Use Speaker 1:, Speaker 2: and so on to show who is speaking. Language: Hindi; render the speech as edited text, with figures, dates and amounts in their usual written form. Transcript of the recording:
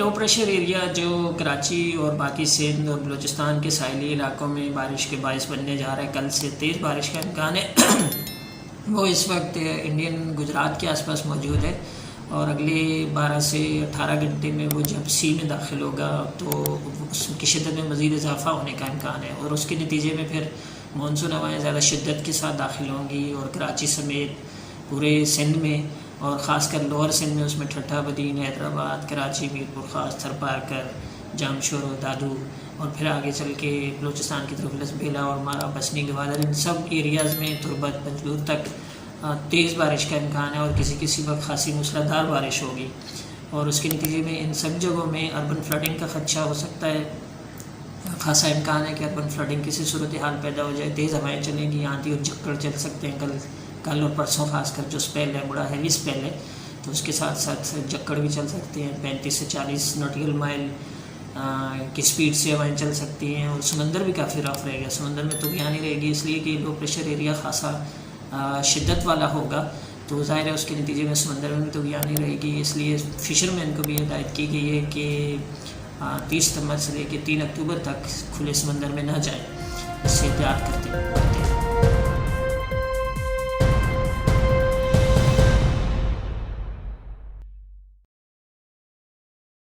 Speaker 1: लो प्रेशर एरिया जो कराची और बाकी सिंध और बलूचिस्तान के साहिली इलाकों में बारिश के बायस बनने जा रहा है। कल से तेज़ बारिश का इम्कान है वो इस वक्त इंडियन गुजरात के आसपास मौजूद है और अगले 12 से 18 घंटे में वो जब सी में दाखिल होगा तो उसकी शिद्दत में मज़ीद इजाफा होने का इम्कान है और उसके नतीजे में फिर मानसून हवाएँ ज़्यादा शिद्दत के साथ दाखिल होंगी और कराची समेत पूरे सिंध में और ख़ासकर लोअर सिंध में उसमें ठट्ठा बदीन, हैदराबाद, कराची, मीरपुर ख़ास, थरपारकर, जामशोर और दादू और फिर आगे चल के बलूचिस्तान की तरफ लसबेला और मारा, बसनी, गवादर, इन सब एरियाज़ में तुरबत पंजलूर तक तेज़ बारिश का इम्कान है और किसी वक्त खासी मूसलाधार बारिश होगी और उसके नतीजे में इन सब जगहों में अर्बन फ्लडिंग का ख़दशा हो सकता है। खासा इम्कान है कि अर्बन फ्लडिंग किसी सूरत हाल पैदा हो जाए। तेज़ हवाएँ चलेंगी, आंधी और झक्कड़ चल सकते हैं कल और परसों खासकर जो स्पेल है बड़ा हैवी स्पेल है तो उसके साथ साथ झक्कड़ भी चल सकते हैं। 35 से 40 नॉटिकल माइल की स्पीड से हवाएँ चल सकती हैं और समंदर भी काफ़ी रफ रहेगा। समंदर में तूफ़ानी रहेगी इसलिए कि लो प्रेशर एरिया खासा शिद्दत वाला होगा तो ज़ाहिर है उसके नतीजे में समंदर में भी तूफ़ानी रहेगी। इसलिए फ़िशरमैन को भी हिदायत की गई है कि 30 सितंबर से लेकर 3 अक्टूबर तक खुले समंदर में ना जाएँ। इससे एहतियात करते हैं।